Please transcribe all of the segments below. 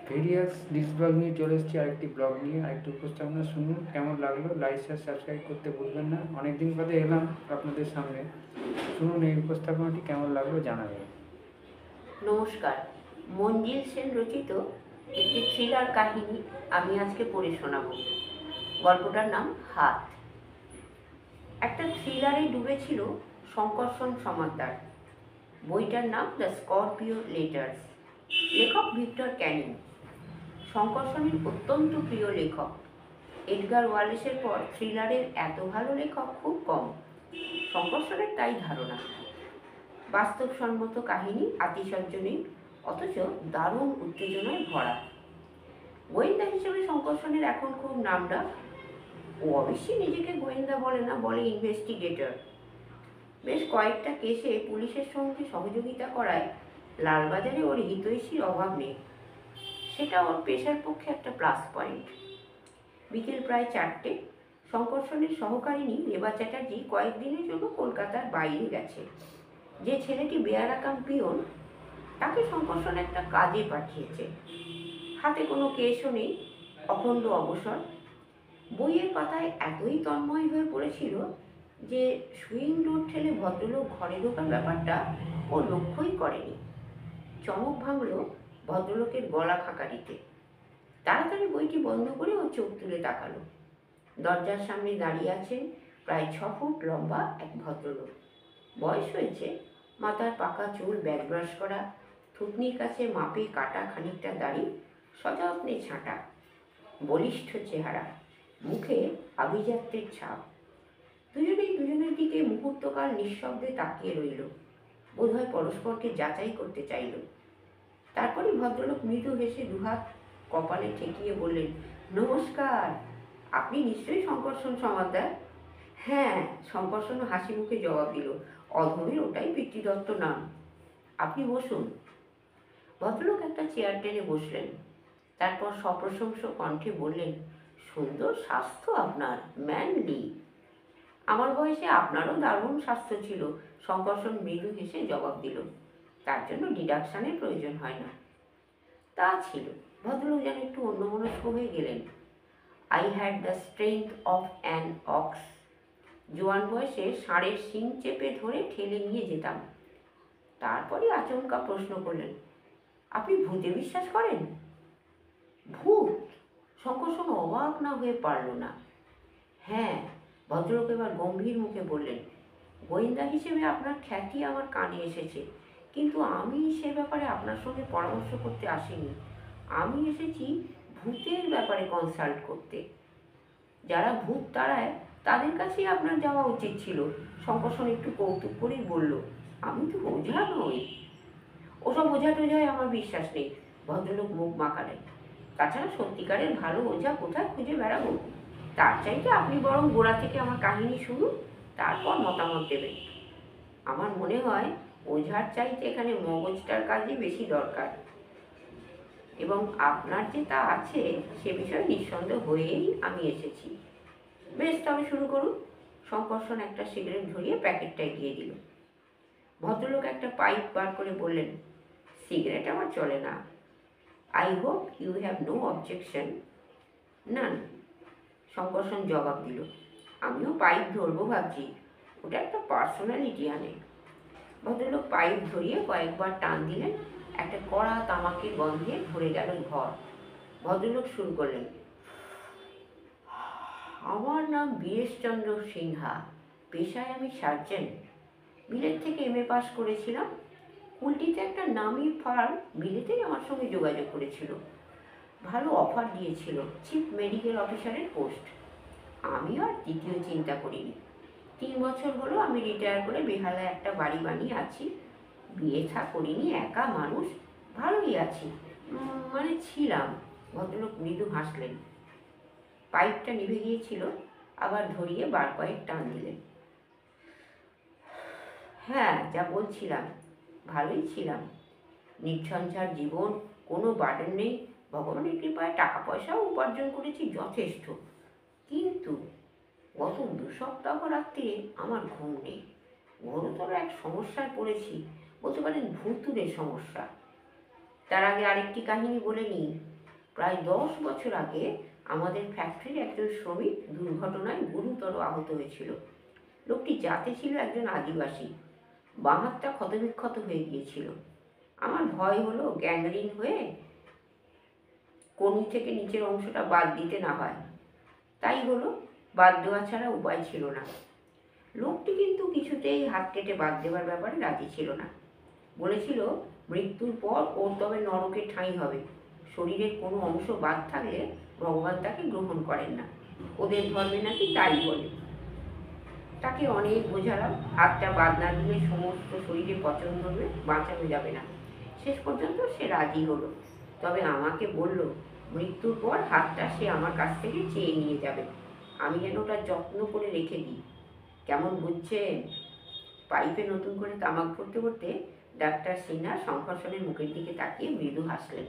Various dish blog নিয়ে চলে এসেছি, আরেকটি ব্লগ নিয়ে আরেকটি উপস্থাপনা। শুনুন কেমন লাগলো, লাইক শেয়ার সাবস্ক্রাইব করতে ভুলবেন না। অনেকদিন বাদে এলাম আপনাদের সামনে, শুনুন এই উপস্থাপনাটি কেমন লাগলো জানাবেন। নমস্কার। মঞ্জিল সেন রচিত একটি থ্রিলার কাহিনী আমি আজকে পড়ে শোনাব। গল্পটার নাম হাত। একটা থ্রিলারে ডুবেছিল শঙ্কর্ষণ সমাদ্দার। বইটার নাম দ্য স্করপিও লেটার্স। লেখক ভিক্টর ক্যানিং। শঙ্কর্ষণের অত্যন্ত প্রিয় লেখক। এডগার ওয়ালেসের পর থ্রিলারের এত ভালো লেখক খুব কম। শঙ্কর্ষণের তাই ধারণা। বাস্তবসম্মত কাহিনী, আতিশয্য অথচ দারুণ উত্তেজনায় ভরা। গোয়েন্দা হিসেবে শঙ্কর্ষণের এখন খুব নামডাক। ও অবশ্যই নিজেকে গোয়েন্দা বলে না, বলে ইনভেস্টিগেটর। বেশ কয়েকটা কেসে পুলিশের সঙ্গে সহযোগিতা করায় লালবাজারে ওর হিতৈষীর অভাব নেই। সেটা ওর পেশার পক্ষে একটা প্লাস পয়েন্ট। বিকেল প্রায় 4টে। শঙ্কর্ষণের সহকারিণী রেবা চ্যাটার্জি কয়েকদিনের জন্য কলকাতার বাইরে গেছে। যে ছেলেটি বেয়ারাকাম পিয়ন, তাকে শঙ্কর্ষণ একটা কাজে পাঠিয়েছে। হাতে কোনো কেসও নেই, অখণ্ড অবসর। বইয়ের পাতায় এতই তন্ময় হয়ে পড়েছিল যে সুইং ডোর ঠেলে ভদ্রলোক ঘরে ঢোকার ব্যাপারটা ও লক্ষ্যই করেনি। চমক ভাঙল ভদ্রলোকের গলা খাকারিতে। তাড়াতাড়ি বইটি বন্ধ করে ও চোখ তুলে তাকালো। দরজার সামনে দাঁড়িয়ে আছেন প্রায় 6 ফুট লম্বা এক ভদ্রলোক। বয়স হয়েছে, মাথার পাকা চুল ব্যাক ব্রাশ করা, থুতনির কাছে মাপে কাটা খানিকটা দাড়ি, সযত্নে ছাঁটা, বলিষ্ঠ চেহারা, মুখে আভিজাত্যের ছাপ। দুজনেই দুজনের দিকে মুহূর্তকাল নিঃশব্দে তাকিয়ে রইল, বোধহয় পরস্পরকে যাচাই করতে চাইল। তারপরই ভদ্রলোক মৃদু হেসে দুহাত কপালে ঠেকিয়ে বললেন, নমস্কার, আপনি নিশ্চয়ই শঙ্কর্ষণ সমাদ্দার? হ্যাঁ, শঙ্কর্ষণ হাসি মুখে জবাব দিল, অধমের ওটাই পিতৃদত্ত নাম। আপনি বসুন। ভদ্রলোক একটা চেয়ার টেনে বসলেন। তারপর সপ্রশংস কণ্ঠে বললেন, সুন্দর স্বাস্থ্য আপনার, ম্যানলি। আমার বয়সে আপনারও দারুণ স্বাস্থ্য ছিল। শঙ্কর্ষণ মৃদু হেসে জবাব দিল, তার জন্য ডিডাকশনের প্রয়োজন হয় না। তা ছিল। ভদ্রলোক যেন একটু অন্যমনস্ক হয়ে গেলেন। I had the strength of an ox. জোয়ান বয়সে ষাঁড়ের শিং চেপে ধরে ঠেলে নিয়ে যেতাম। তারপরে আচমকা প্রশ্ন করলেন, আপনি ভূতে বিশ্বাস করেন? ভূত? শঙ্কর্ষণ অবাক না হয়ে পারল না। হ্যাঁ, ভদ্রলোক এবার গম্ভীর মুখে বললেন, গোয়েন্দা হিসেবে আপনার খ্যাতি আমার কানে এসেছে, কিন্তু আমি সে ব্যাপারে আপনার সঙ্গে পরামর্শ করতে আসিনি। আমি এসেছি ভূতের ব্যাপারে কনসাল্ট করতে। যারা ভূত তাড়ায় তাদের কাছেই আপনার যাওয়া উচিত ছিল। শঙ্কর্ষণ একটু কৌতুক করেই বলল, আমি তো ওঝা নই। ওসব ওঝা টোঝায় আমার বিশ্বাস নেই। ভদ্রলোক মুখ মাকালেন। তাছাড়া সত্যিকারের ভালো ওঝা কোথায় খুঁজে বেড়াবো? তার চাইতে আপনি বরং গোড়া থেকে আমার কাহিনী শুনুন, তারপর মতামত দেবেন। আমার মনে হয় ওঝার চাইতে এখানে মগজটার কাজই বেশি দরকার, এবং আপনার যে তা আছে সে বিষয়ে নিঃসন্দেহ হয়েই আমি এসেছি। বেশ, তবে শুরু করুন। শঙ্কর্ষণ একটা সিগারেট ধরিয়ে প্যাকেটটা এগিয়ে দিল। ভদ্রলোক একটা পাইপ বার করে বললেন, সিগারেট আমার চলে না। I hope you have no objection. None. Sankarshan জবাব দিল, আমিও পাইপ ধরবো ভাবছি, ওটা একটা পার্সোনালিটি আনে। ভদ্রলোক পাইপ ধরিয়ে কয়েকবার টান দিলেন। একটা কড়া তামাকের গন্ধে ভরে গেল ঘর। ভদ্রলোক শুরু করলেন, আমার নাম বীরেশচন্দ্র সিনহা। পেশায় আমি সার্জেন্ট। বিলেত থেকে এমএ পাস করেছিলাম। কুলটিতে একটা নামী ফার্ম বিলেতেই আমার সঙ্গে যোগাযোগ করেছিল। ভালো অফার দিয়েছিল, চিফ মেডিকেল অফিসারের পোস্ট। আমিও আর দ্বিতীয় চিন্তা করিনি। 3 বছর হলো আমি রিটায়ার করে বেহালায় একটা বাড়ি বানিয়ে আছি। বিয়ে থা করিনি, একা মানুষ, ভালোই আছি। মানে ছিলাম। ভদ্রলোক মৃদু হাসলেন। পাইপটা নিভে গিয়েছিল, আবার ধরিয়ে বার কয়েক টান দিলেন। হ্যাঁ, যা বলছিলাম, ভালোই ছিলাম। নির্ঝঞ্ঝাট জীবন, কোনো বার্ডেন নেই। ভগবানের কৃপায় টাকা পয়সাও উপার্জন করেছি যথেষ্ট। কিন্তু গত 2 সপ্তাহ রাত্রে আমার ঘুম নেই। গুরুতর এক সমস্যায় পড়েছি, বলতে পারেন ভুতুড়ে সমস্যা। তার আগে আরেকটি কাহিনী বলে নিই। প্রায় 10 বছর আগে আমাদের ফ্যাক্টরির একজন শ্রমিক দুর্ঘটনায় গুরুতর আহত হয়েছিল। লোকটি জাতে ছিল একজন আদিবাসী। বাঁ হাতটা ক্ষতবিক্ষত হয়ে গিয়েছিল। আমার ভয় হলো গ্যাংগ্রিন হয়ে কনুই থেকে নিচের অংশটা বাদ দিতে না হয়। তাই হলো, বাদ দেওয়া ছাড়া উপায় ছিল না। লোকটি কিন্তু কিছুতেই হাত কেটে বাদ দেওয়ার ব্যাপারে রাজি ছিল না। বলেছিল মৃত্যুর পর ওর তবে নরকে ঠাঁই হবে। শরীরের কোনো অংশ বাদ থাকলে ভগবান তাকে গ্রহণ করেন না। ওদের ধর্মে নাকি তাই বলে। তাকে অনেক বোঝালাম হাতটা বাদ না দিলে সমস্ত শরীরে পচন ধরবে, বাঁচানো যাবে না। শেষ পর্যন্ত সে রাজি হলো। তবে আমাকে বলল মৃত্যুর পর হাতটা সে আমার কাছ থেকে চেয়ে নিয়ে যাবে। আমি যেন ওটা যত্ন করে রেখে দিই। কেমন বুঝছেন? পাইপে নতুন করে তামাক ভরতে ভরতে ডাক্তার সিনহা শঙ্কর্ষণের মুখের দিকে তাকিয়ে মৃদু হাসলেন।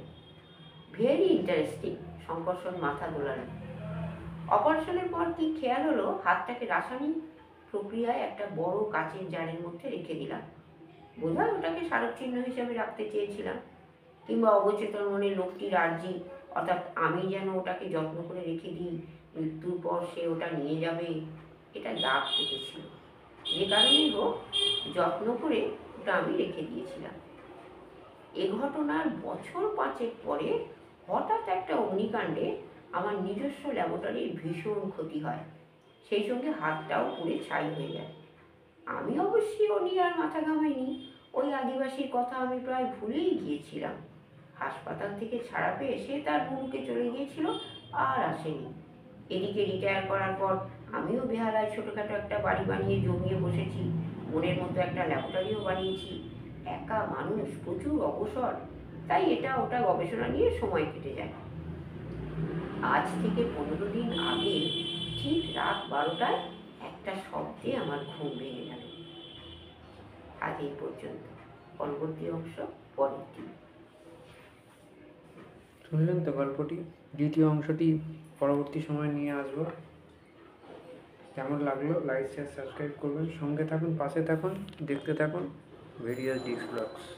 Very interesting. শঙ্কর্ষণ মাথা দোলালেন। অপারেশনের পর কি খেয়াল হলো, হাতটাকে রাসায়নিক প্রক্রিয়ায় একটা বড় কাচের জারের মধ্যে রেখে দিলাম। বোধহয় ওটাকে স্মারকচিহ্ন হিসেবে রাখতে চেয়েছিলাম, কিংবা অবচেতন মনে লোকটির আর্জি, অর্থাৎ আমি যেন ওটাকে যত্ন করে রেখে দিই, মৃত্যুর পর সে ওটা নিয়ে যাবে, এটা দাগ কেটেছিল। যে কারণেই হোক, যত্ন করে ওটা আমি রেখে দিয়েছিলাম। এ ঘটনার বছর 5 পরে হঠাৎ একটা অগ্নিকাণ্ডে আমার নিজস্ব ল্যাবরেটরির ভীষণ ক্ষতি হয়। সেই সঙ্গে হাতটাও পুড়ে ছাই হয়ে যায়। আমি অবশ্যই ও নিয়ে আর মাথা ঘামাইনি। ওই আদিবাসীর কথা আমি প্রায় ভুলেই গিয়েছিলাম। হাসপাতাল থেকে ছাড়া পেয়ে সে তার মুখে চলে গিয়েছিল, আর আসেনি। এদিকে রিটায়ার করার পর আমিও বেহালায় ছোটোখাটো একটা বাড়ি বানিয়ে জমিয়ে বসেছি। মনের মতো একটা ল্যাবরেটরিও বানিয়েছি। একা মানুষ, প্রচুর অবসর, তাই এটা ওটা গবেষণা নিয়ে সময় কেটে যায়। আজ থেকে 15 দিন আগে ঠিক রাত 12টায় একটা শব্দে আমার ঘুম ভেঙে গেল। আজ এই পর্যন্ত। পরবর্তী অংশ পরের দিন। শুনলেন তো গল্পটি। দ্বিতীয় অংশটি পরবর্তী সময় নিয়ে আসবো। কেমন লাগলো লাইক শেয়ার সাবস্ক্রাইব করবেন। সঙ্গে থাকুন, পাশে থাকুন, দেখতে থাকুন ভেরিয়াস ডিস্ক ব্লগস।